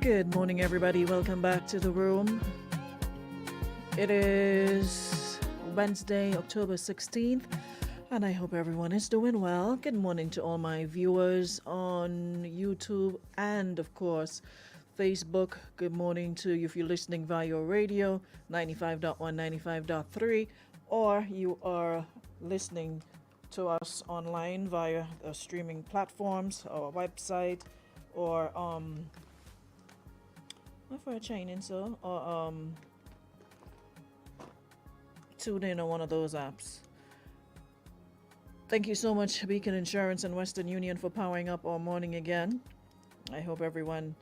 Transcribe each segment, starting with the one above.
Good morning, everybody. Welcome back to the room. It is Wednesday, October 16th, and I hope everyone is doing well. Good morning to all my viewers on YouTube and, of course, Facebook. Good morning to you if you're listening via radio 95.1, 95.3, or you are listening to us online via the streaming platforms or website or not for a Chinese so or tune in on one of those apps. Thank you so much, Beacon Insurance and Western Union, for powering up our morning again. I hope everyone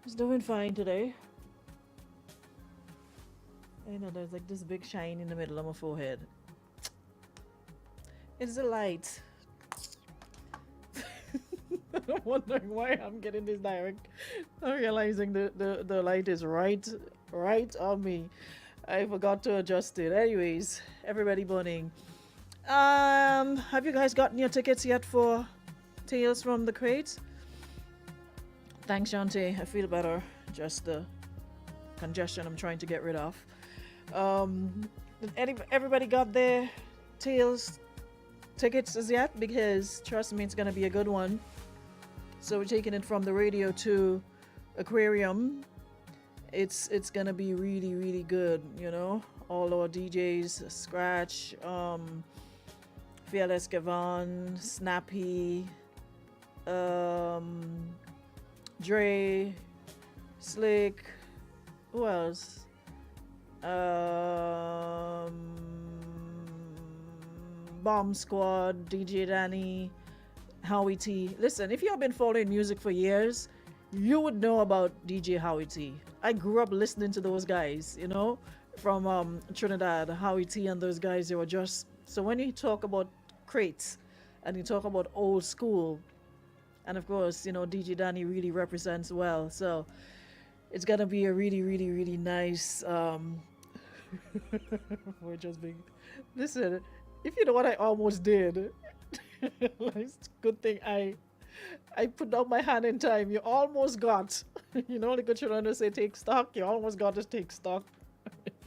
is doing fine today. I know there's like this big shine in the middle of my forehead. It's the light. I'm wondering why I'm getting this direct. I'm realizing the light is right on me. I forgot to adjust it. Anyways, everybody morning. Have you guys gotten your tickets yet for Tales from the Crates? Thanks, Shantae. I feel better. Just the congestion I'm trying to get rid of. Everybody got their Tales tickets as yet? Because trust me, it's gonna be a good one. So we're taking it from the radio to Aquarium. It's gonna be really good, you know. All our DJs, Scratch, Fearless Gavan, Snappy, Dre, Slick, who else? Bomb Squad, DJ Danny, Howie T. Listen, if you have been following music for years, you would know about DJ Howie T. I grew up listening to those guys, you know, from Trinidad. Howie T and those guys, they were just... So when you talk about crates and you talk about old school, and of course, you know, DJ Danny really represents well. So it's gonna be a really nice... We're just being... Listen, if you know what I almost did... It's a good thing I put down my hand in time. You almost got, you know, like what you're trying to say, take stock. You almost got to take stock.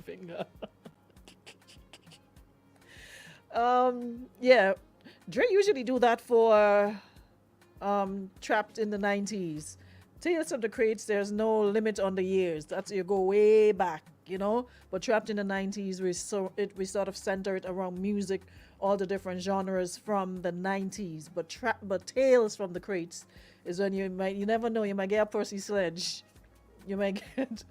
Finger. Yeah, Dre usually do that for Trapped in the 90s. Tales of the Crates, there's no limit on the years. That's, you go way back, you know. But Trapped in the 90s, we sort of center it around music, all the different genres from the 90s. But Tales from the Crates is when you never know, you might get a Percy Sledge. You might get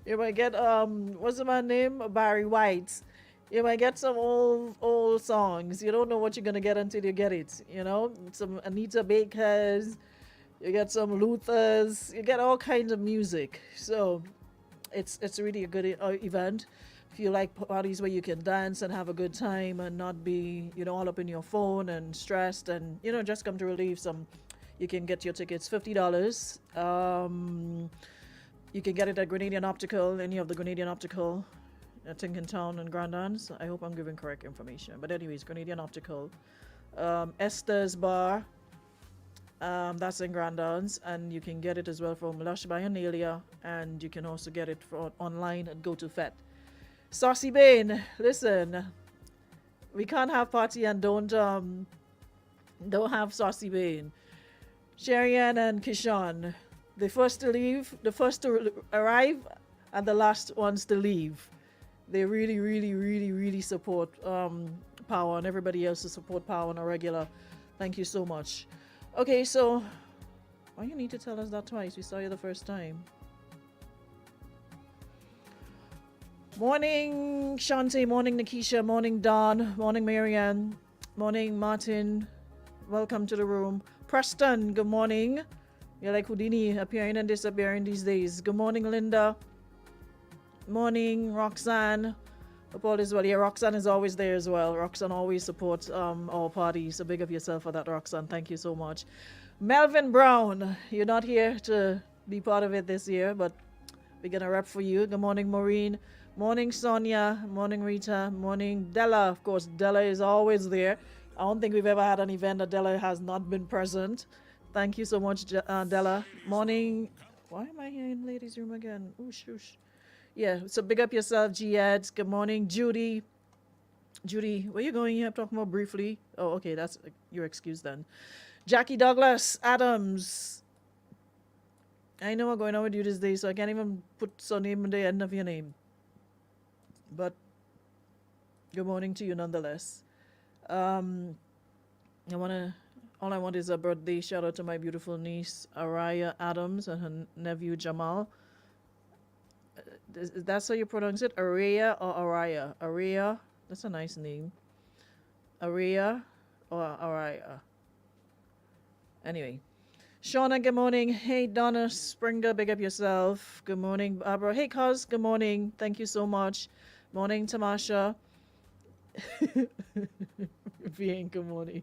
what's the man's name? Barry White. You might get some old songs. You don't know what you're gonna get until you get it, you know? Some Anita Bakers, you get some Luthers, you get all kinds of music. So it's really a good event. If you like parties where you can dance and have a good time and not be, you know, all up in your phone and stressed and, you know, just come to relieve some, you can get your tickets $50. You can get it at Grenadian Optical, any of the Grenadian Optical at Tinkertown and Grandans. I hope I'm giving correct information. But anyways, Grenadian Optical. Esther's Bar, that's in Grandans, and you can get it as well from Lush by Anelia, and you can also get it online at GoToFet. Saucy Bane, listen, we can't have party and don't have Saucy Bane. Sherian and Kishan, the first to leave, the first to arrive, and the last ones to leave. They really support Power, and everybody else to support Power on a regular. Thank you so much. Okay, so why you need to tell us that twice? We saw you the first time. Morning, Shantae. Morning, Nikisha. Morning, Dawn. Morning, Marianne. Morning, Martin. Welcome to the room. Preston, good morning. You're like Houdini, appearing and disappearing these days. Good morning, Linda. Morning, Roxanne. Hope all is well. Yeah, Roxanne is always there as well. Roxanne always supports our party. So big of yourself for that, Roxanne. Thank you so much. Melvin Brown, you're not here to be part of it this year, but we're gonna rep for you. Good morning, Maureen. Morning, Sonia. Morning, Rita. Morning, Della. Of course, Della is always there. I don't think we've ever had an event that Della has not been present. Thank you so much, Della. Morning, Why am I here in ladies' room again? Oosh, oosh. Yeah, so big up yourself, G-Ads. Good morning, Judy. Judy, where you going? You have to talk more briefly. Oh, okay, that's your excuse then. Jackie Douglas Adams. I know what's going on with you these days, so I can't even put surname in the end of your name. But good morning to you nonetheless. Um, all I want is a birthday shout out to my beautiful niece Araya Adams and her nephew Jamal. That's how you pronounce it, Araya or Araya? Araya. That's a nice name. Araya or Araya. Anyway. Shauna, good morning. Hey, Donna Springer, big up yourself. Good morning, Barbara. Hey, Cuz, good morning. Thank you so much. Morning, Tamasha. Being good morning.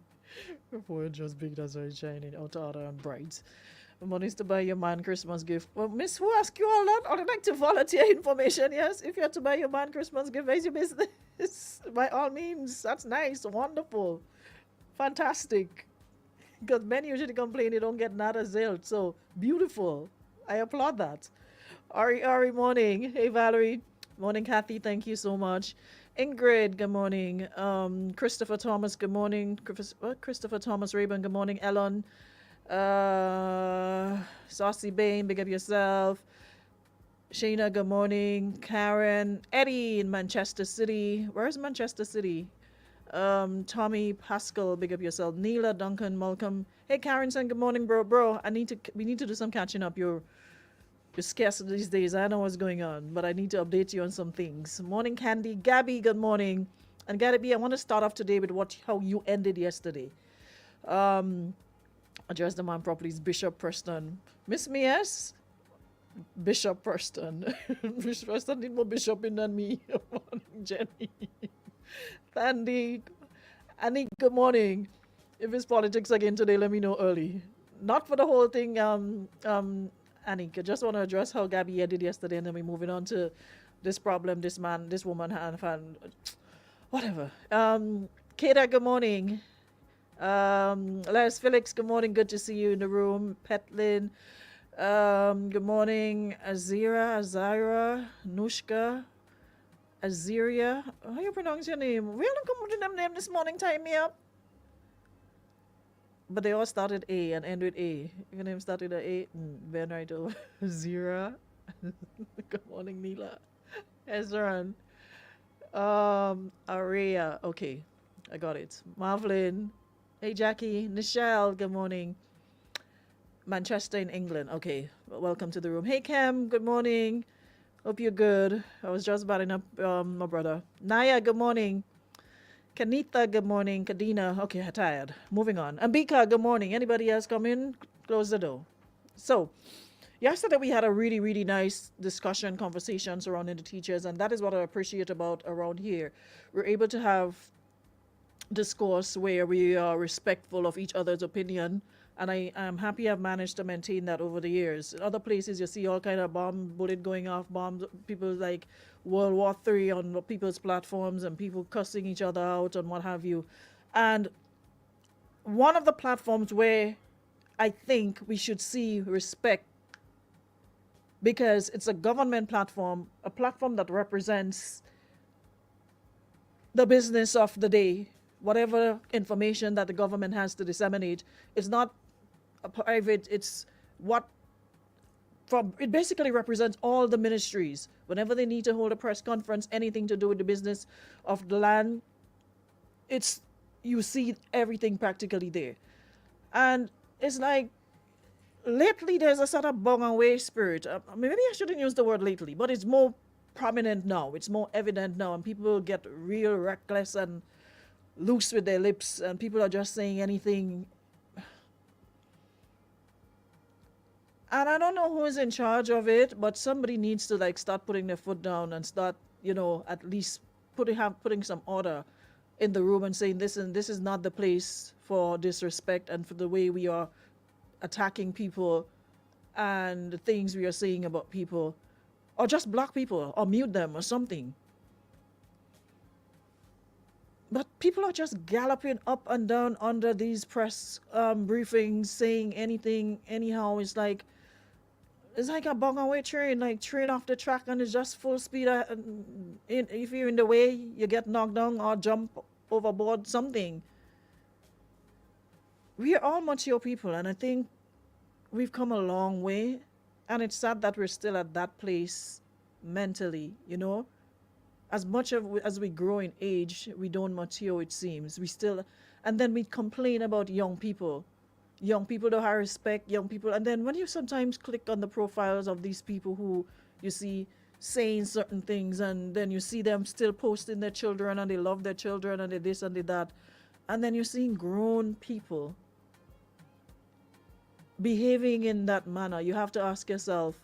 Before just big, that's very shining out and bright. Money's to buy your man Christmas gift. Well, Miss, who asked you all that? I'd like to volunteer information, yes? If you have to buy your man Christmas gift, where's your business? By all means, that's nice, wonderful, fantastic. Because men usually complain they don't get nada zilch. So beautiful. I applaud that. Ari, morning. Hey, Valerie. Morning, Kathy. Thank you so much. Ingrid, good morning. Christopher Thomas, good morning. Christopher Thomas Rayburn, good morning. Ellen. Saucy Bain, big up yourself. Shayna, good morning. Karen. Eddie in Manchester City. Where's Manchester City? Tommy Pascal, big up yourself. Neela, Duncan, Malcolm. Hey, Karen, saying good morning, bro. We need to do some catching up. You're scarce these days. I know what's going on, but I need to update you on some things. Morning, Candy. Gabby, good morning. And Gabby, I want to start off today with how you ended yesterday. Address the man properly. It's Bishop Preston. Miss me, yes? Bishop Preston. Bishop Preston need more bishoping than me. Morning, Jenny. Andy, good morning. If it's politics again today, let me know early. Not for the whole thing, Annie. I just want to address how Gabby did yesterday, and then we're moving on to this problem, this man, this woman, and whatever. Kata, good morning. Les Felix, good morning. Good to see you in the room. Petlin, good morning. Azira, Nushka. Aziria, how you pronounce your name? We don't come with them name this morning, time me up. But they all started A and end with A. Your name started at A. Ben right over. Zira. Good morning, Neela. Ezran. Aria. Okay, I got it. Marvlin. Hey, Jackie. Nichelle. Good morning. Manchester in England. Okay, welcome to the room. Hey, Cam. Good morning. Hope you're good. I was just batting up my brother. Naya, good morning. Kanitha, good morning. Kadina, okay, I'm tired. Moving on. Ambika, good morning. Anybody else come in? Close the door. So, yesterday we had a really, really nice discussion, conversation surrounding the teachers, and that is what I appreciate about around here. We're able to have discourse where we are respectful of each other's opinion, and I'm happy I've managed to maintain that over the years. In other places, you see all kind of bullet going off, bombs, people like World War III on people's platforms, and people cussing each other out and what have you. And one of the platforms where I think we should see respect, because it's a government platform, a platform that represents the business of the day, whatever information that the government has to disseminate. It's not a private, it's what from it basically represents all the ministries. Whenever they need to hold a press conference, anything to do with the business of the land, it's you see everything practically there. And it's like lately there's a sort of bong and way spirit. Maybe I shouldn't use the word lately, but it's more prominent now. It's more evident now, and people get real reckless and loose with their lips, and people are just saying anything. And I don't know who is in charge of it, but somebody needs to like start putting their foot down and start, at least putting some order in the room and saying this is not the place for disrespect and for the way we are attacking people and the things we are saying about people, or just block people or mute them or something. But people are just galloping up and down under these press briefings, saying anything, anyhow. It's like, It's like a bug away train, like train off the track and it's just full speed. If you're in the way, you get knocked down or jump overboard, something. We are all mature people, and I think we've come a long way. And it's sad that we're still at that place mentally, you know? As much as we grow in age, we don't mature, it seems. We still, and then we complain about young people. Young people don't have respect, young people. And then when you sometimes click on the profiles of these people who you see saying certain things, and then you see them still posting their children and they love their children and they this and they that. And then you're seeing grown people behaving in that manner. You have to ask yourself,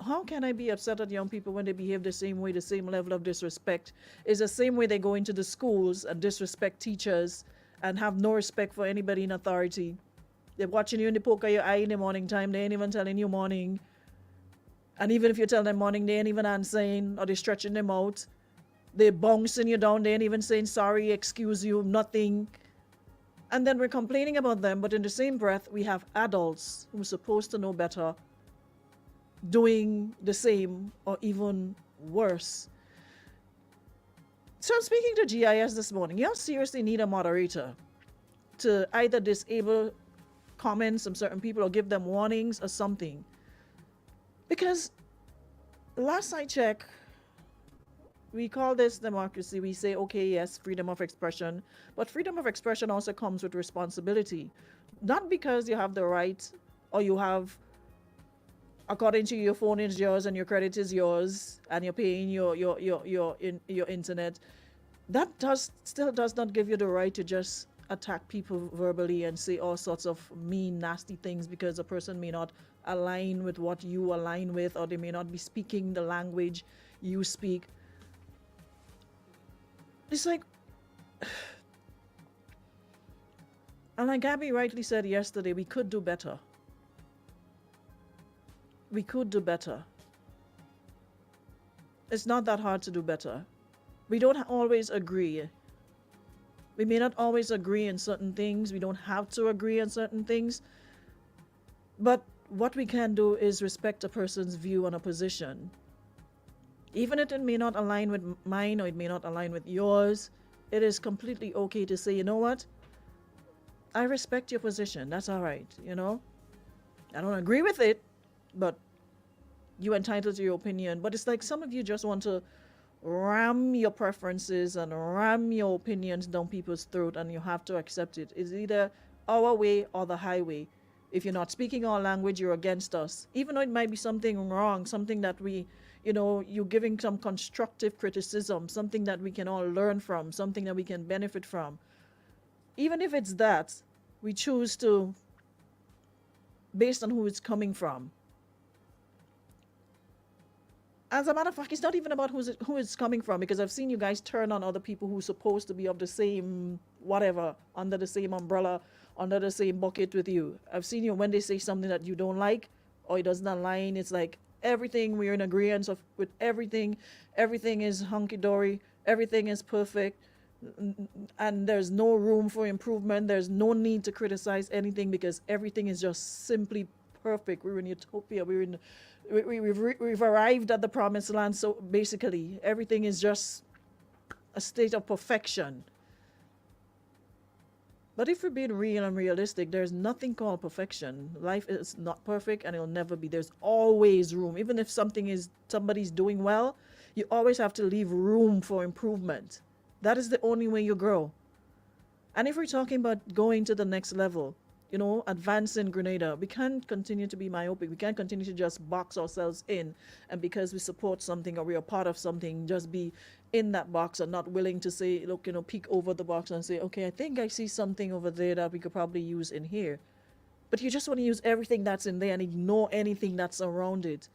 how can I be upset at young people when they behave the same way, the same level of disrespect? Is the same way they go into the schools and disrespect teachers and have no respect for anybody in authority. They're watching you in the poke of your eye in the morning time. They ain't even telling you morning. And even if you tell them morning, they ain't even answering, or they're stretching them out. They're bouncing you down. They ain't even saying sorry, excuse you, nothing. And then we're complaining about them. But in the same breath, we have adults who are supposed to know better doing the same or even worse. So I'm speaking to GIS this morning. You seriously need a moderator to either disable comments from certain people or give them warnings or something. Because last I checked, we call this democracy. We say, okay, yes, freedom of expression. But freedom of expression also comes with responsibility. Not because you have the right or you have, according to your phone is yours and your credit is yours and you're paying your internet, that still does not give you the right to just attack people verbally and say all sorts of mean, nasty things because a person may not align with what you align with, or they may not be speaking the language you speak. It's like, and like Gabby rightly said yesterday, we could do better. We could do better. It's not that hard to do better. We don't always agree. We may not always agree in certain things. We don't have to agree on certain things. But what we can do is respect a person's view on a position. Even if it may not align with mine or it may not align with yours, it is completely okay to say, you know what? I respect your position. That's all right, you know? I don't agree with it, but you're entitled to your opinion. But it's like some of you just want to ram your preferences and ram your opinions down people's throat, and you have to accept it. It's either our way or the highway. If you're not speaking our language, you're against us. Even though it might be something wrong, something that we, you know, you're giving some constructive criticism, something that we can all learn from, something that we can benefit from. Even if it's that, we choose to, based on who it's coming from. As a matter of fact, it's not even about who it's coming from, because I've seen you guys turn on other people who's supposed to be of the same whatever, under the same umbrella, under the same bucket with you. I've seen you when they say something that you don't like or it doesn't align, it's like everything, we're in agreement with everything. Everything is hunky-dory. Everything is perfect. And there's no room for improvement. There's no need to criticize anything because everything is just simply perfect. We're in utopia. We've arrived at the promised land. So basically, everything is just a state of perfection. But if we're being real and realistic, there's nothing called perfection. Life is not perfect and it'll never be. There's always room. Even if somebody's doing well, you always have to leave room for improvement. That is the only way you grow. And if we're talking about going to the next level, you know, advancing Grenada, we can't continue to be myopic. We can't continue to just box ourselves in, and because we support something or we are part of something, just be in that box and not willing to say, look, you know, peek over the box and say, okay, I think I see something over there that we could probably use in here. But you just want to use everything that's in there and ignore anything that's around it.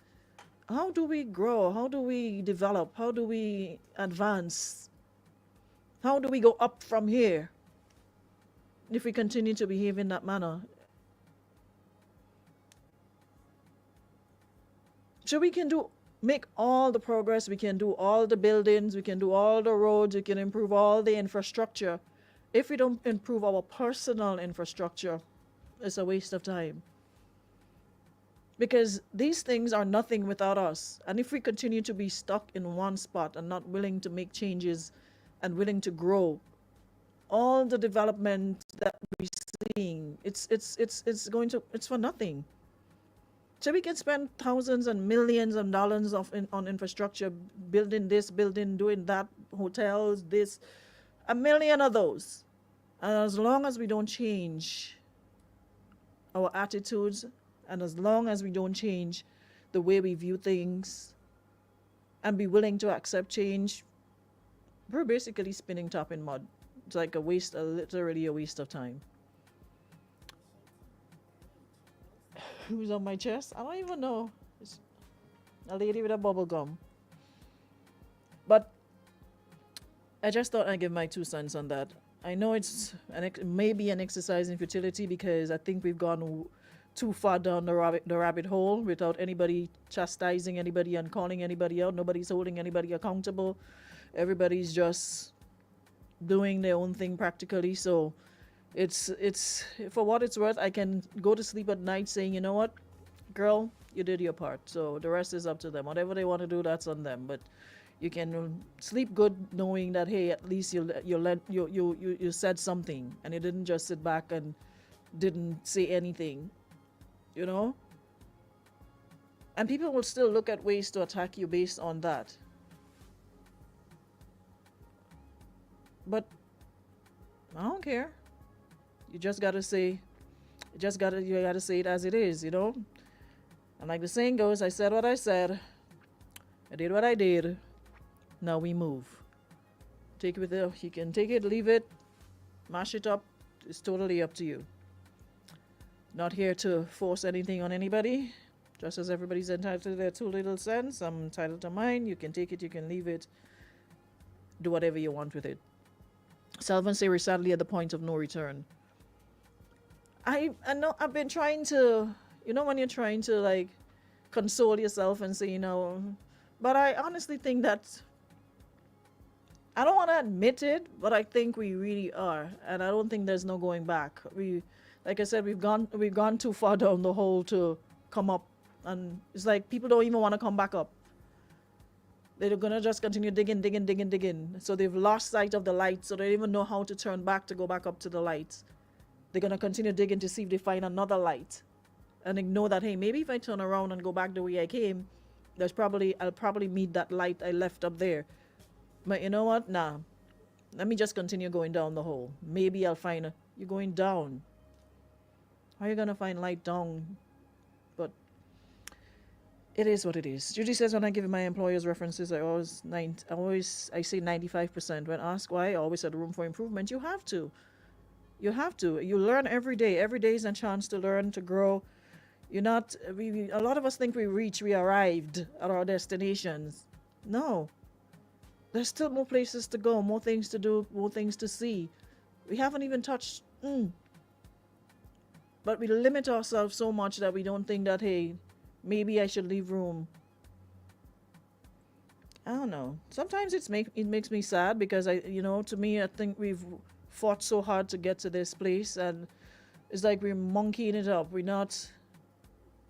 How do we grow? How do we develop? How do we advance? How do we go up from here if we continue to behave in that manner? So we can make all the progress, we can do all the buildings, we can do all the roads, we can improve all the infrastructure. If we don't improve our personal infrastructure, it's a waste of time. because these things are nothing without us. And if we continue to be stuck in one spot and not willing to make changes and willing to grow, all the development that we're seeing, it's going to, it's for nothing. So we can spend thousands and millions of dollars on infrastructure, building this, building, doing that, hotels, this, a million of those. And as long as we don't change our attitudes, and as long as we don't change the way we view things and be willing to accept change, we're basically spinning top in mud. It's like a waste, literally a waste of time. Who's on my chest? I don't even know. It's a lady with a bubble gum. But I just thought I'd give my 2 cents on that. I know it's maybe an exercise in futility because I think we've gone too far down the rabbit hole without anybody chastising anybody and calling anybody out. Nobody's holding anybody accountable. Everybody's just doing their own thing practically. So it's for what it's worth, I can go to sleep at night saying, you know what, girl, you did your part. So the rest is up to them. Whatever they want to do, that's on them. But you can sleep good knowing that, hey, at least you said something and you didn't just sit back and didn't say anything, you know. And people will still look at ways to attack you based on that. But I don't care. You just gotta say, you gotta say it as it is, you know. And like the saying goes, I said what I said, I did what I did. Now we move. Take it with it. You can take it, leave it, mash it up. It's totally up to you. Not here to force anything on anybody. Just as everybody's entitled to their 2 little cents, I'm entitled to mine. You can take it, you can leave it. Do whatever you want with it. Salvan say we're sadly at the point of no return. I know I've been trying to, you know, when you're trying to like console yourself and say, you know, but I honestly think that I don't want to admit it, but I think we really are, and I don't think there's no going back. We, like I said, we've gone too far down the hole to come up, and it's like people don't even want to come back up. They're gonna just continue digging. So they've lost sight of the light, so they don't even know how to turn back to go back up to the light. They're gonna continue digging to see if they find another light, and ignore that, hey, maybe if I turn around and go back the way I came, I'll probably meet that light I left up there. But you know what? Nah. Let me just continue going down the hole. Maybe I'll find you're going down. How are you gonna find light down? But it is what it is. Judy says when I give my employers references, I say 95%. When asked why, I always said room for improvement. You have to. You learn every day. Every day is a chance to learn, to grow. You're not. A lot of us think we arrived at our destinations. No. There's still more places to go, more things to do, more things to see. We haven't even touched. But we limit ourselves so much that we don't think that, hey, maybe I should leave room. I don't know. Sometimes it makes me sad because to me, I think we've fought so hard to get to this place, and it's like we're monkeying it up. We're not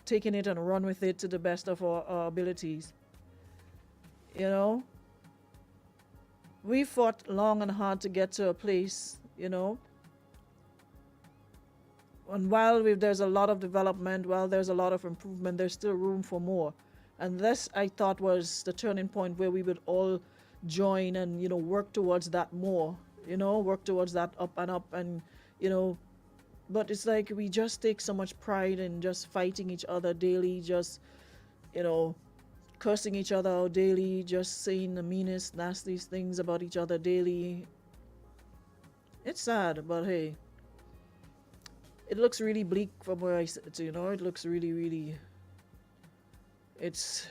taking it and run with it to the best of our abilities. You know? We fought long and hard to get to a place, you know. And while there's a lot of development, while there's a lot of improvement, there's still room for more. And this, I thought, was the turning point where we would all join and, work towards that more, work towards that up, and, but it's like we just take so much pride in just fighting each other daily, just, cursing each other out daily, just saying the meanest, nastiest things about each other daily. It's sad, but hey, it looks really bleak from where I sit, it looks really, really, it's,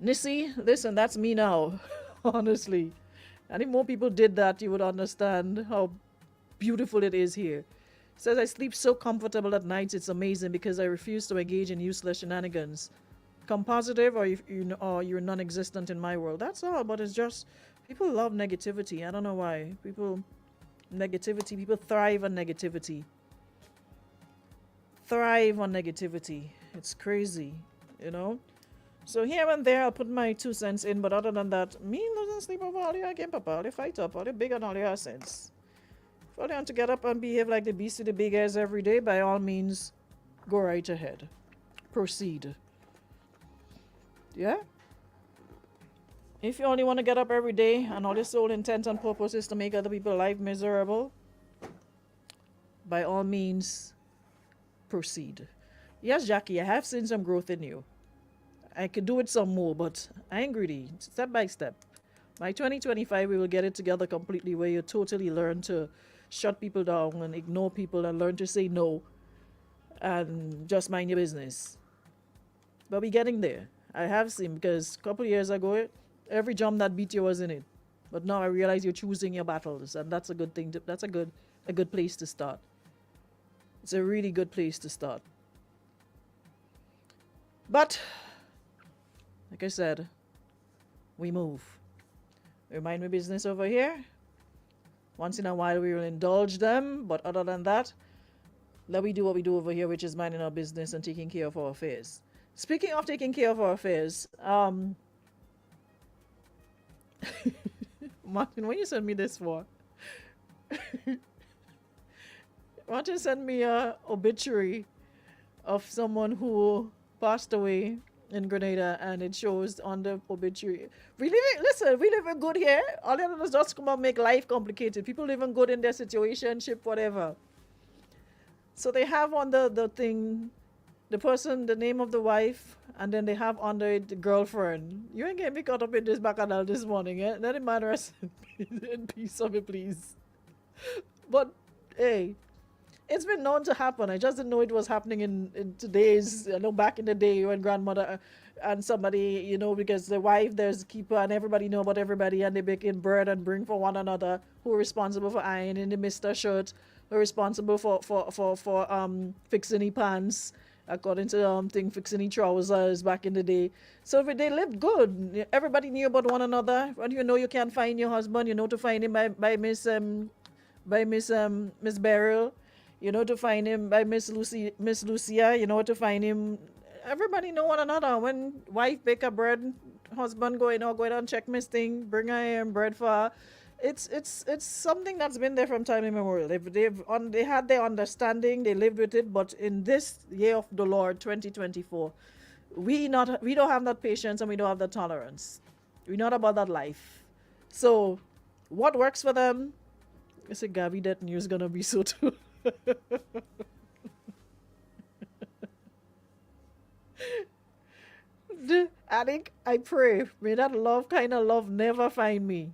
Nissy, listen, that's me now, honestly. And if more people did that, you would understand how beautiful it is here. Says I sleep so comfortable at nights, it's amazing because I refuse to engage in useless shenanigans. Come positive, or you're non-existent in my world. That's all. But it's just people love negativity. I don't know why. People thrive on negativity. thrive on negativity. It's crazy, you know. So here and there, I'll put my 2 cents in, but other than that, me losing sleep over all your game, papa. All you fight up, all you big and all your sense. If all you want to get up and behave like the beast of the big airs every day, by all means, go right ahead. Proceed. Yeah? If you only want to get up every day and all your sole intent and purpose is to make other people's life miserable, by all means, proceed. Yes, Jackie, I have seen some growth in you. I could do it some more, but I ain't greedy. Step by step. By 2025, we will get it together completely where you totally learn to shut people down and ignore people and learn to say no and just mind your business. But we're getting there. I have seen, because a couple of years ago, every jump that beat you was in it. But now I realize you're choosing your battles, and that's a good thing. That's a good place to start. It's a really good place to start. But like I said, we move. We mind my business over here. Once in a while, we will indulge them, but other than that, let we do what we do over here, which is minding our business and taking care of our affairs. Speaking of taking care of our affairs, Martin, what you send me this for? Martin sent me a obituary of someone who passed away in Grenada, and it shows on the obituary. We live in good here. All of us just come and make life complicated. People living good in their situationship, whatever. So they have on the thing, the person, the name of the wife, and then they have under it the girlfriend. You ain't getting me caught up in this bacchanal this morning, eh? Let it matter in peace of it, please. But hey, it's been known to happen. I just didn't know it was happening in today's, back in the day when grandmother and somebody, because the wife, there's a keeper, and everybody know about everybody, and they bake in bread and bring for one another, who are responsible for ironing the mister shirt, who are responsible for fixing the pants, according to thing, fixing the trousers back in the day. So they lived good. Everybody knew about one another. When you can't find your husband, you know to find him by Miss Beryl. You know to find him by Miss Lucia. You know to find him. Everybody know one another. When wife bake a bread, husband go and check Miss thing, bring her bread for her. It's something that's been there from time immemorial. They had their understanding, they lived with it. But in this year of the Lord 2024, we don't have that patience and we don't have that tolerance. We're not about that life. So what works for them? I said, Gabby, that news gonna be so too. I think I pray, may that kind of love never find me.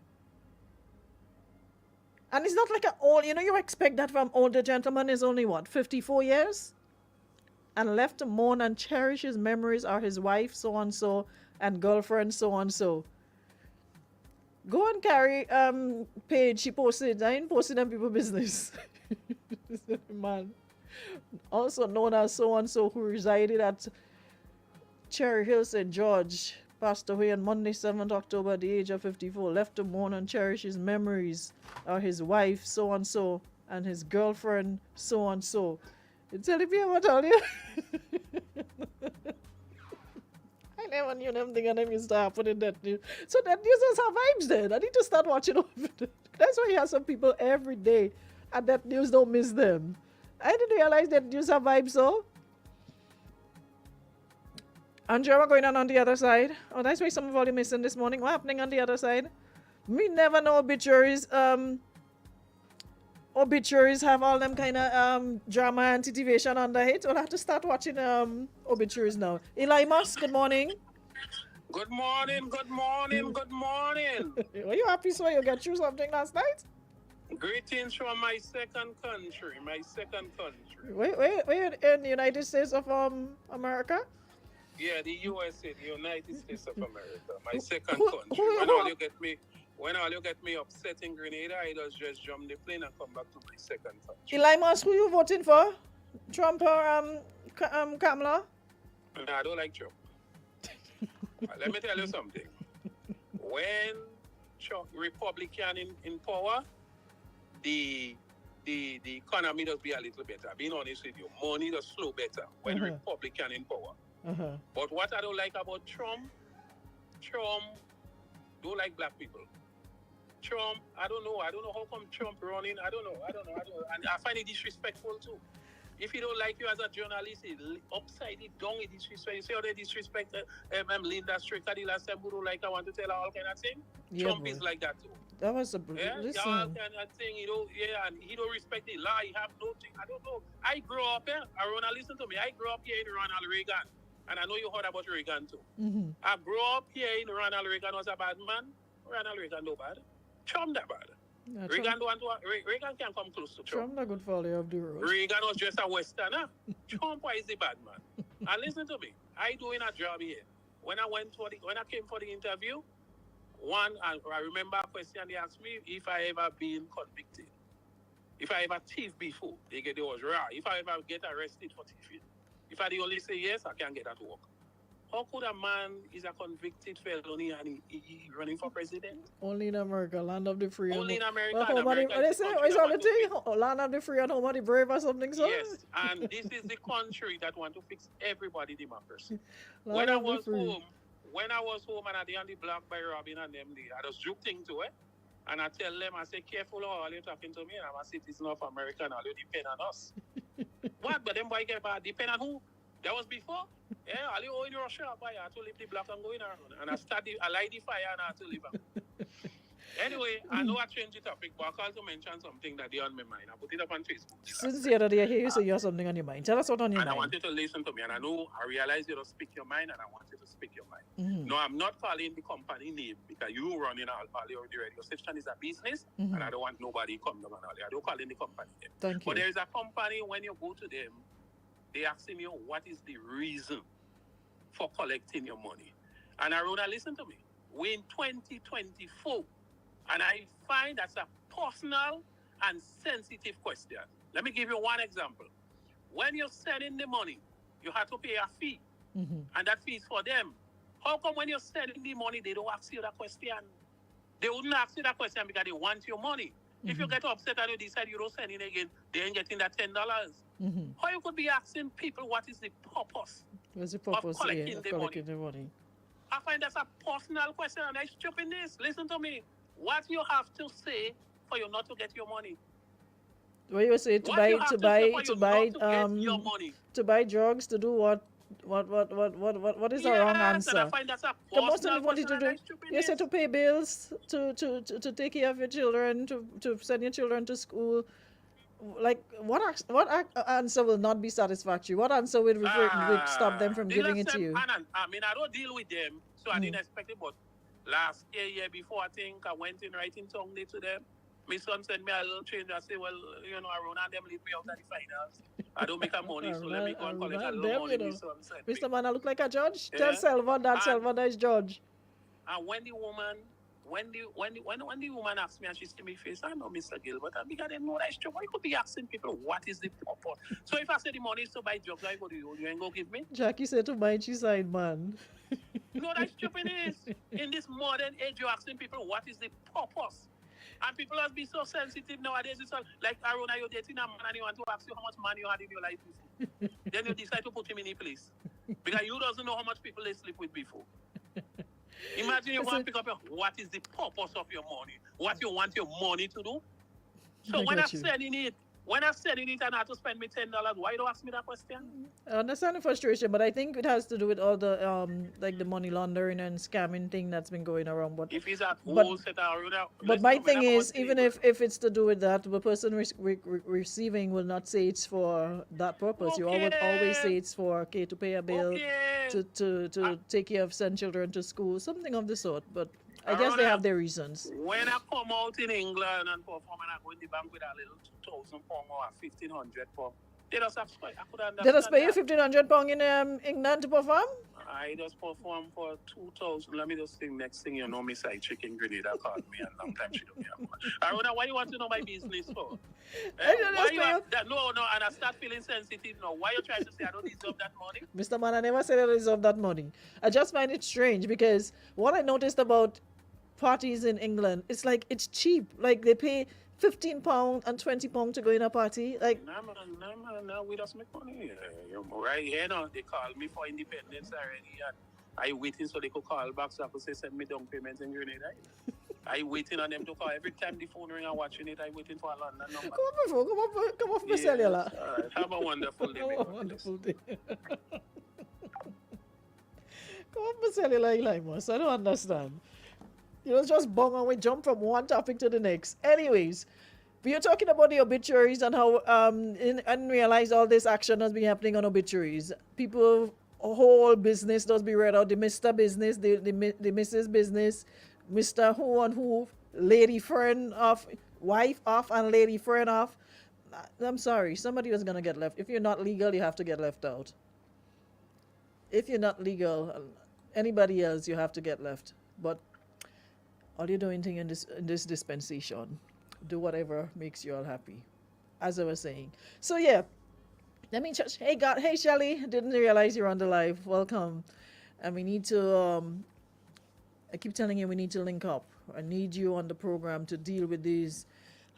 And it's not like an old, you expect that from older gentlemen is only what, 54 years? And left to mourn and cherish his memories are his wife, so and so, and girlfriend, so and so. Go and carry page she posted. I ain't posting them people business. Man. Also known as so and so, who resided at Cherry Hill, St. George, passed away on Monday, 7th October at the age of 54. Left to mourn and cherish his memories are his wife, so and so, and his girlfriend, so and so. You telling me what all you? I never knew them thing and them used to happen in that news. So that news does have vibes then. I need to start watching over it. That's why you have some people every day and that news don't miss them. I didn't realize that news have vibes so. Andrea, what going on the other side? Oh, that's why some of all you missing this morning. What happening on the other side? Me never know obituaries. Obituaries have all them kind of drama and titivation under it. I'll have to start watching obituaries now. Eli Musk, good morning. Good morning, good morning, good morning. Were you happy so you got through something last night? Greetings from my second country, Wait, in the United States of America? Yeah, the USA, the United States of America, my second country. When all you get me upset in Grenada, I just jump the plane and come back to my second country. Eli Musk, who you voting for? Trump or Kamala? Nah, I don't like Trump. Let me tell you something. When Trump Republican in power, the the economy does be a little better. Being honest with you, money does flow better when Republican in power. But what I don't like about Trump don't like black people. Trump, I don't know how come Trump running. I don't know. And I find it disrespectful too. If he don't like you as a journalist, he upside it down, he disrespect. You see how they disrespect Linda Stricker the last time who don't like I want to tell her all kind of thing? Yeah, Trump boy. is like that too. That was a Yeah, all kind of thing, and he don't respect the law, he have no thing. I don't know. I grew up here, Arona, listen to me. I grew up here in Ronald Reagan. And I know you heard about Reagan too. I grew up here in Ronald Reagan was a bad man. Ronald Reagan no bad. Trump that bad. Yeah, Reagan can't come close to Trump. Trump not good for of the road. Reagan was just a Westerner. Trump is the bad man. And listen to me. I doing a job here. When I came for the interview, I remember a question they asked me if I ever been convicted. If I ever thief before. They was raw. If I ever get arrested for thieving. If I only say yes, I can't get at work. How could a man is a convicted felony and he running for president? Only in America, land of the free. Only in America. Well, America they say, is all the thing? Land of the free and home of the brave or something, so? Yes, and this is the country that want to fix everybody democracy. When I was home and I did on the block by Robin and them, I just joke thing to it. And I tell them, I say, careful how you're talking to me, and I'm a citizen of America, and all you depend on us. What? But them boy get bad, depend on who? That was before? Yeah, all you owe in Russia, boy, I have to leave the block and go in around. And I light the fire and I have to leave them. Anyway, I know I changed the topic, but I called to mention something that they on my mind. I put it up on Facebook. Since the other day, I hear you say you have something on your mind. Tell us what on your mind. And I want you to listen to me. And I realize you don't speak your mind, and I want you to speak your mind. No, I'm not calling the company name because you running all the radio station is a business, and I don't want nobody come down on all. I don't call in the company name. Thank you. But there is a company, when you go to them, they asking you what is the reason for collecting your money. And Aruna, listen to me. We're in 2024. And I find that's a personal and sensitive question. Let me give you one example. When you're sending the money, you have to pay a fee. And that fee is for them. How come when you're sending the money, they don't ask you that question? They wouldn't ask you that question because they want your money. If you get upset and you decide you don't send it again, they ain't getting that $10. How you could be asking people what is the purpose, What's the purpose of collecting, the money? I find that's a personal question, and I stupid this. Listen to me. What you have to say for you not to get your money? What you say to buy drugs, to do what? What is the wrong answer? And I find that's a personal question, to do. You say to pay bills, to take care of your children, to send your children to school. Like what answer will not be satisfactory? What answer would stop them from giving it to you? I mean, I don't deal with them, so I didn't expect it. But last year before, I think I went in writing tongue to them. My son sent me a little change. I say, well, Aruna, them leave me out of the finals. I don't make a money, so let me go and collect a little money. My son sent me. Mr. Man, I look like a judge. Tell Selvon that Selvon is judge. And when the woman asked me and she see me face, I know Mr. Gilbert, and because they know that's true. Why could be asking people what is the purpose? So if I say the money is to buy drugs, I go to you ain't gonna give me? Jackie said to buy she side man. No, that's stupid is. In this modern age, you're asking people what is the purpose. And people have been so sensitive nowadays. It's all, like Aruna, you're dating a man and you want to ask you how much money you had in your life before. Then you decide to put him in a place. Because you doesn't know how much people they sleep with before. Imagine you want to pick up what is the purpose of your money? What you want your money to do? So when I'm selling it and I have to spend me $10, why don't ask me that question? I understand the frustration, but I think it has to do with all the like the money laundering and scamming thing that's been going around. But if it's at whole set but my thing is, even if it's to do with that, the person receiving will not say it's for that purpose. You always say it's for to pay a bill, to take care of send children to school, something of the sort. But I guess they have their reasons. When I come out in England and perform and I go in the bank with a little 2,000 pound or 1,500 pound, they just have I could understand. They just pay you 1,500 pound in England to perform? I just perform for 2,000. Let me just think. Next thing you know, Miss I Chicken Grenada called me, and long time she don't hear much. Aruna, why you want to know my business for? No, and I start feeling sensitive now. Why you trying to say I don't deserve that money? Mr. Man, I never said I deserve that money. I just find it strange because what I noticed about parties in England, it's like it's cheap. Like they pay £15 and £20 to go in a party. Like, Nah, we just make money. Right here now, they call me for independence already. And I waiting so they could call back so I could say send me down payment in Grenada. I waiting on them to call. Every time the phone ring and watching it, I waiting for a London number. come on, before, come off my cellular. All right. Have a wonderful day. Have a wonderful day. Come off my cellular, Eli Moss. I don't understand. You know, just bong and we jump from one topic to the next. Anyways, we are talking about the obituaries and how and realize all this action has been happening on obituaries. People, a whole business does be read out. The Mr. business, the Mrs. business, Mr. Who and who, lady friend off, wife off and lady friend off. I'm sorry, somebody was going to get left. If you're not legal, you have to get left out. If you're not legal, anybody else, you have to get left. But all you're doing in this dispensation, do whatever makes you all happy, as I was saying. So yeah, let me just, hey Shelly, didn't realize you're on the live. Welcome. And we need to, I keep telling you we need to link up. I need you on the program to deal with these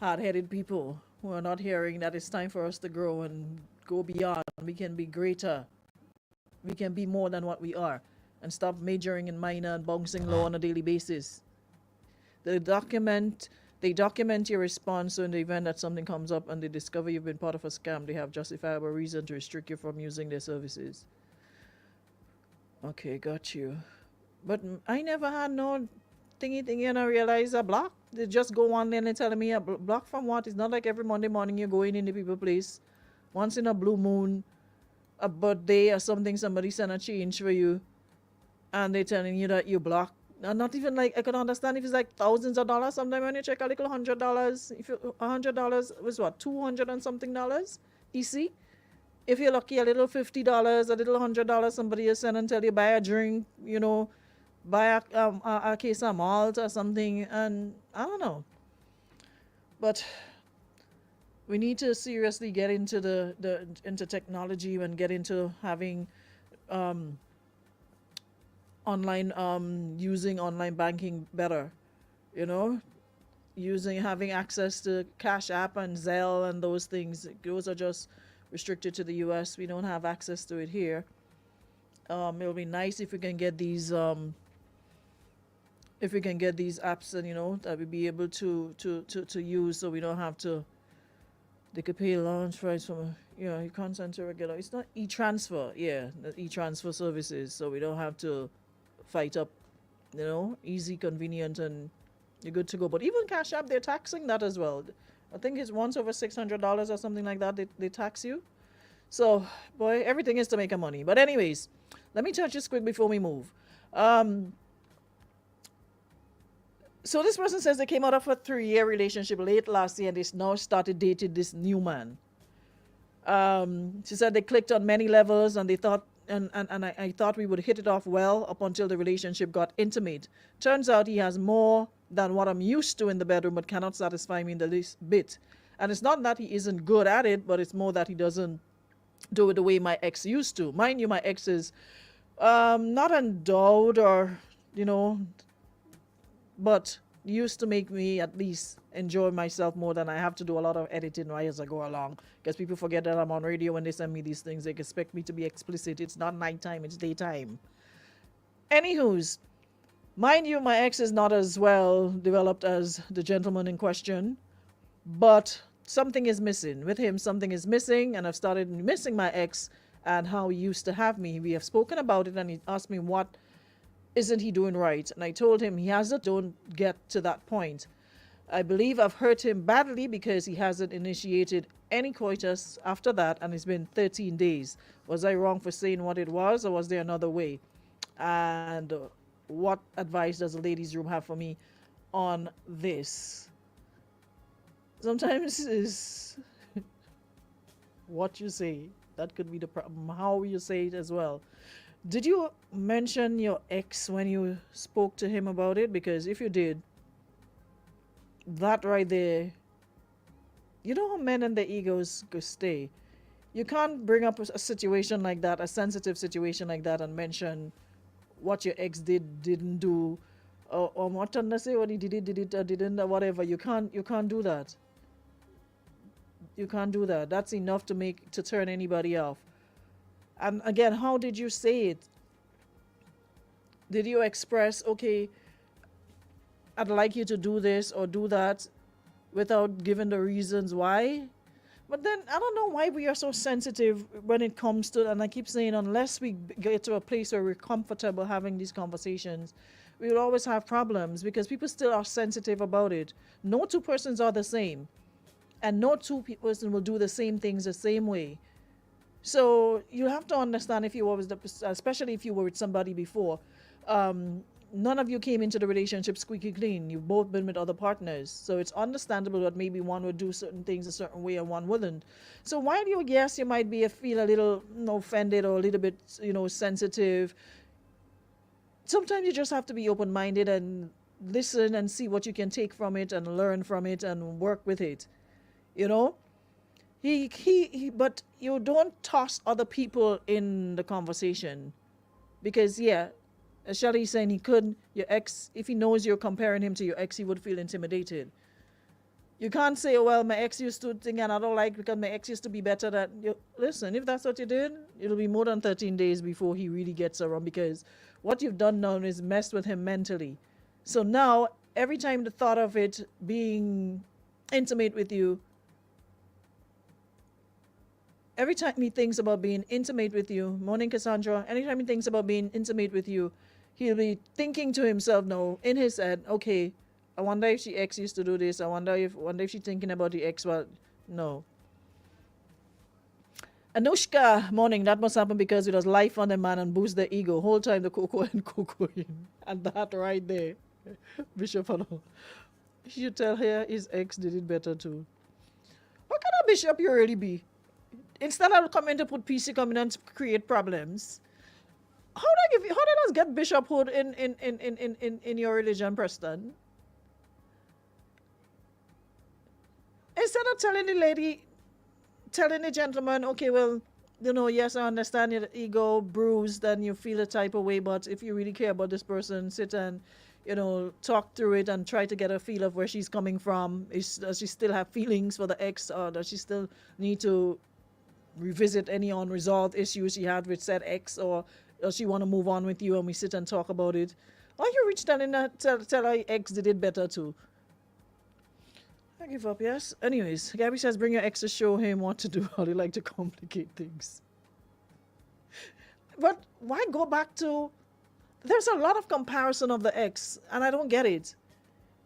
hard-headed people who are not hearing that it's time for us to grow and go beyond. We can be greater. We can be more than what we are and stop majoring in minor and bouncing low on a daily basis. They document your response, so in the event that something comes up and they discover you've been part of a scam, they have justifiable reason to restrict you from using their services. Okay, got you. But I never had no thingy and I realize a block. They just go on there and telling me a block from what? It's not like every Monday morning you're going in the people place. Once in a blue moon, a birthday or something, somebody send a change for you and they're telling you that you blocked. And not even like, I can understand if it's like thousands of dollars. Sometimes when you check a little $100, if $100 was what, 200 and something dollars, EC. If you're lucky, a little $50, a little $100, somebody will send and tell you buy a drink, you know, buy a case of malt or something, and I don't know. But we need to seriously get into into technology and get into having using online banking better, you know, having access to Cash App and Zelle and those things. Those are just restricted to the US. We don't have access to it here. It'll be nice if we can get these apps and, you know, that we be able to use, so we don't have to, they could pay launch price from, you know, you can't send to regular, it's not e-transfer, yeah, the e-transfer services, so we don't have to fight up, you know, easy, convenient, and you're good to go. But even Cash App, they're taxing that as well. I think it's once over $600 or something like that, they tax you. So, boy, everything is to make a money. But anyways, let me touch this quick before we move. So this person says they came out of a 3-year relationship late last year and they now started dating this new man. She said they clicked on many levels and they thought, and I thought we would hit it off well up until the relationship got intimate. Turns out he has more than what I'm used to in the bedroom, but cannot satisfy me in the least bit. And it's not that he isn't good at it, but it's more that he doesn't do it the way my ex used to. Mind you, my ex is not endowed or, you know, but used to make me at least enjoy myself more than I have to do a lot of editing right as I go along. Because people forget that I'm on radio when they send me these things. They expect me to be explicit. It's not nighttime, it's daytime. Anywho's, mind you, my ex is not as well developed as the gentleman in question, but something is missing. With him, something is missing, and I've started missing my ex and how he used to have me. We have spoken about it, and he asked me what isn't he doing right? And I told him he hasn't. Don't get to that point. I believe I've hurt him badly because he hasn't initiated any coitus after that, and it's been 13 days. Was I wrong for saying what it was, or was there another way? And what advice does the ladies' room have for me on this? Sometimes is what you say. That could be the problem. How you say it as well. Did you mention your ex when you spoke to him about it? Because if you did, that right there, you know how men and their egos go stay. You can't bring up a situation like that, a sensitive situation like that, and mention what your ex didn't do, or what did I say, what he did it, or didn't, or whatever. You can't do that. You can't do that. That's enough to turn anybody off. And again, how did you say it? Did you express, okay, I'd like you to do this or do that without giving the reasons why? But then I don't know why we are so sensitive when it comes to, and I keep saying, unless we get to a place where we're comfortable having these conversations, we will always have problems because people still are sensitive about it. No two persons are the same, and no two person will do the same things the same way. So you have to understand if you were, especially if you were with somebody before, none of you came into the relationship squeaky clean. You've both been with other partners. So it's understandable that maybe one would do certain things a certain way and one wouldn't. So while you, yes, you might feel a little offended or a little bit, sensitive, sometimes you just have to be open-minded and listen and see what you can take from it and learn from it and work with it. You know? But you don't toss other people in the conversation. Because, yeah, as Shelly saying, your ex, if he knows you're comparing him to your ex, he would feel intimidated. You can't say, oh, well, my ex used to think and I don't like because my ex used to be better than. Listen, if that's what you did, it'll be more than 13 days before he really gets around because what you've done now is messed with him mentally. So now, every time the thought of it being intimate with you, every time he thinks about being intimate with you, morning Cassandra, anytime he thinks about being intimate with you, he'll be thinking to himself now in his head, okay, I wonder if she ex used to do this. I wonder if she's thinking about the ex. Well, no. Anushka, morning. That must happen because it was life on the man and boost the ego. Whole time the cocoa and cocoa in. And that right there. Bishop, you tell her his ex did it better too. What kind of bishop you really be? Instead of coming to put PC coming and create problems. How did us get bishophood in your religion, Preston? Instead of telling the gentleman, okay, well, yes, I understand your ego bruised and you feel a type of way, but if you really care about this person, sit and, talk through it and try to get a feel of where she's coming from. Does she still have feelings for the ex, or does she still need to revisit any unresolved issues she had with said ex, or does she want to move on with you and we sit and talk about it? Or you reach down and tell her ex did it better too. I give up, yes. Anyways, Gabby says bring your ex to show him what to do. How they like to complicate things. But why go back to... There's a lot of comparison of the ex, and I don't get it.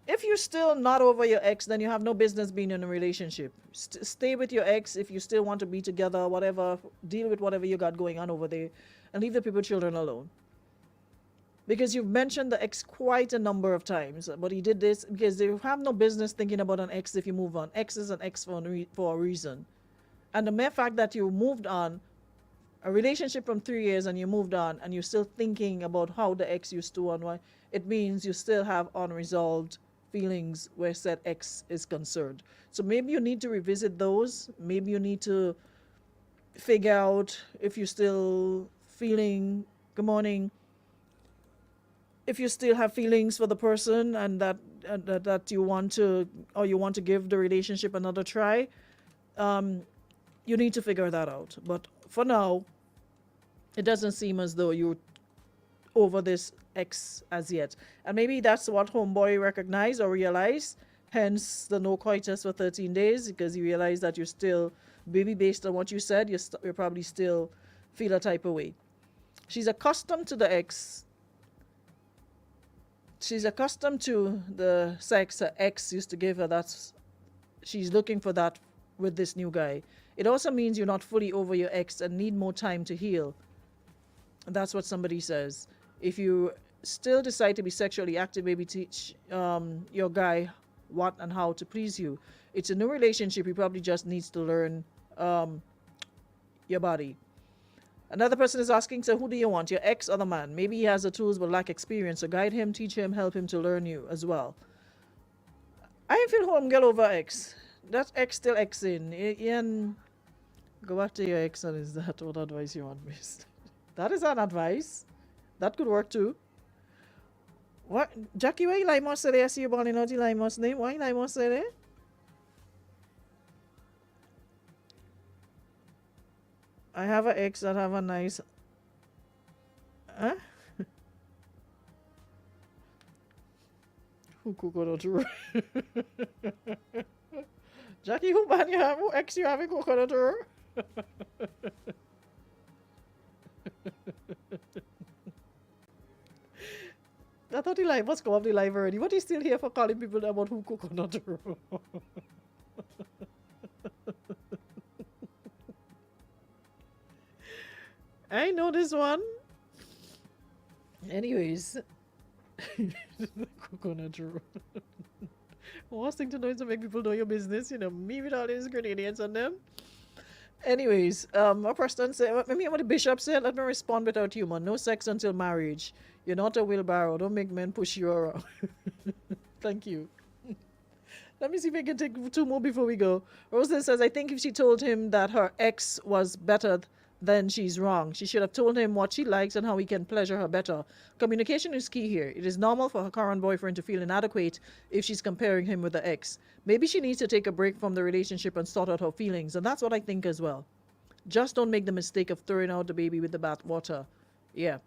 If you're still not over your ex, then you have no business being in a relationship. Stay with your ex if you still want to be together, whatever. Deal with whatever you got going on over there, and leave the people children alone. Because you've mentioned the ex quite a number of times, but he did this because you have no business thinking about an ex if you move on. Ex is an ex for a reason. And the mere fact that you moved on, a relationship from 3 years and you moved on, and you're still thinking about how the ex used to and why, it means you still have unresolved feelings where said ex is concerned. So maybe you need to revisit those. Maybe you need to figure out if you're still feeling, good morning, if you still have feelings for the person and that you want to, or you want to give the relationship another try, you need to figure that out. But for now, it doesn't seem as though you're over this ex as yet. And maybe that's what homeboy recognized or realized, hence the no coitus for 13 days, because he realized that you're still, maybe based on what you said, you're probably still feel a type of way. She's accustomed to the ex. She's accustomed to the sex her ex used to give her. She's looking for that with this new guy. It also means you're not fully over your ex and need more time to heal. That's what somebody says. If you still decide to be sexually active, maybe teach your guy what and how to please you. It's a new relationship. He probably just needs to learn your body. Another person is asking, so who do you want, your ex or the man? Maybe he has the tools but lack experience. So guide him, teach him, help him to learn you as well. I feel home girl over ex. That ex still exing. Ian, go back to your ex, and is that what advice you want, miss? That is an advice. That could work too. What? Jackie, why you like more say there? I see you balling out, you like more name. Why you like more say there? I have an ex that have a nice. Huh? Who coconut roll? Jackie, who man you have? Who ex you have a coconut roll? I thought the live was come up the live already. What is still here for calling people about who coconut roll? I know this one. Anyways, coconut roll. Worst thing to know is to make people know your business. You know, me with all these Grenadians on them. Anyways, a person said, what the bishop said, let me respond without humor. No sex until marriage. You're not a wheelbarrow. Don't make men push you around. Thank you. Let me see if I can take 2 more before we go. Roslyn says, I think if she told him that her ex was better, then she's wrong. She should have told him what she likes and how he can pleasure her better. Communication is key here. It is normal for her current boyfriend to feel inadequate if she's comparing him with the ex. Maybe she needs to take a break from the relationship and sort out her feelings. And that's what I think as well. Just don't make the mistake of throwing out the baby with the bathwater. Yeah.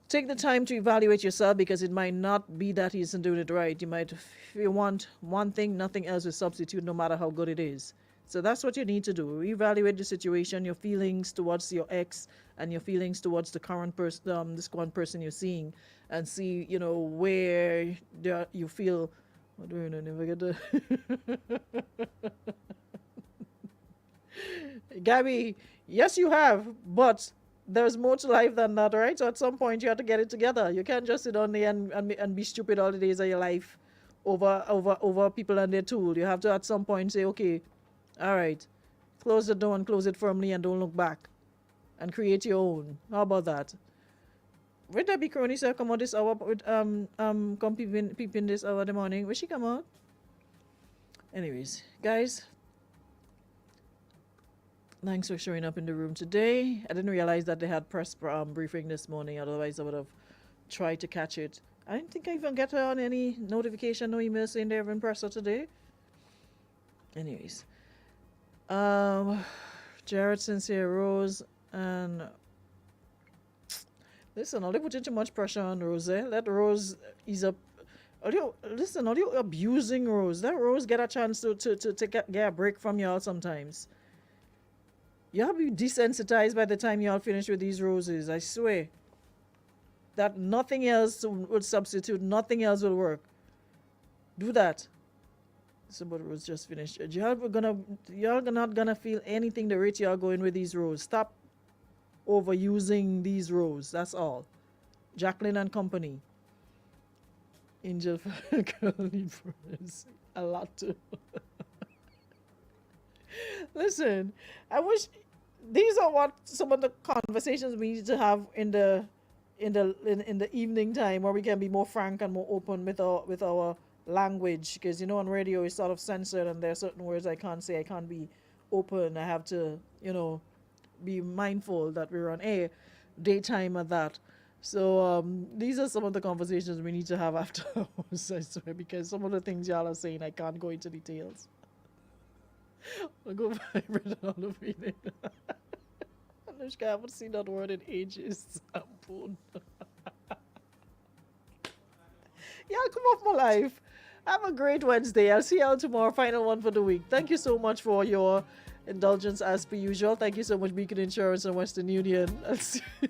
Take the time to evaluate yourself, because it might not be that he isn't doing it right. You might, if you want one thing, nothing else will substitute, no matter how good it is. So that's what you need to do. Evaluate the situation, your feelings towards your ex and your feelings towards the current person, this one person you're seeing, and see, you know, where you feel. What do you know? Never get the. Gabby, yes, you have, but there's more to life than that, right? So at some point you have to get it together. You can't just sit on there and be stupid all the days of your life over people and their tool. You have to at some point say, okay, all right, close the door and close it firmly and don't look back, and create your own. How about that? Where did be Crony say come out this hour with come peeping this hour in the morning? Where she come out? Anyways, guys, thanks for showing up in the room today. I didn't realize that they had press briefing this morning. Otherwise, I would have tried to catch it. I didn't think I even get on any notification, no email saying they have in presser today. Anyways, Jared, Sincere, Rose, and listen, are they putting too much pressure on Rose? Let Rose ease up. Are you abusing Rose? Let Rose get a chance to get a break from y'all sometimes. Y'all be desensitized by the time y'all finish with these roses. I swear that nothing else will substitute. Nothing else will work. Do that. Somebody was just finished. Y'all not gonna feel anything the rate y'all going with these roses. Stop overusing these roses. That's all. Jacqueline and company. Angel girl need friends. A lot too. Listen, I wish these are what some of the conversations we need to have in the evening time, where we can be more frank and more open with our language, because you know on radio it's sort of censored and there are certain words I can't say. I can't be open. I have to, you know, be mindful that we're on air daytime at that. So these are some of the conversations we need to have after hours, I swear, because some of the things y'all are saying I can't go into details. I'll go vibrate all the feeling. Anushka, I haven't seen that word in ages. Sampoon. Y'all come off my life. Have a great Wednesday. I'll see y'all tomorrow. Final one for the week. Thank you so much for your indulgence as per usual. Thank you so much, Beacon Insurance and Western Union. I'll see you.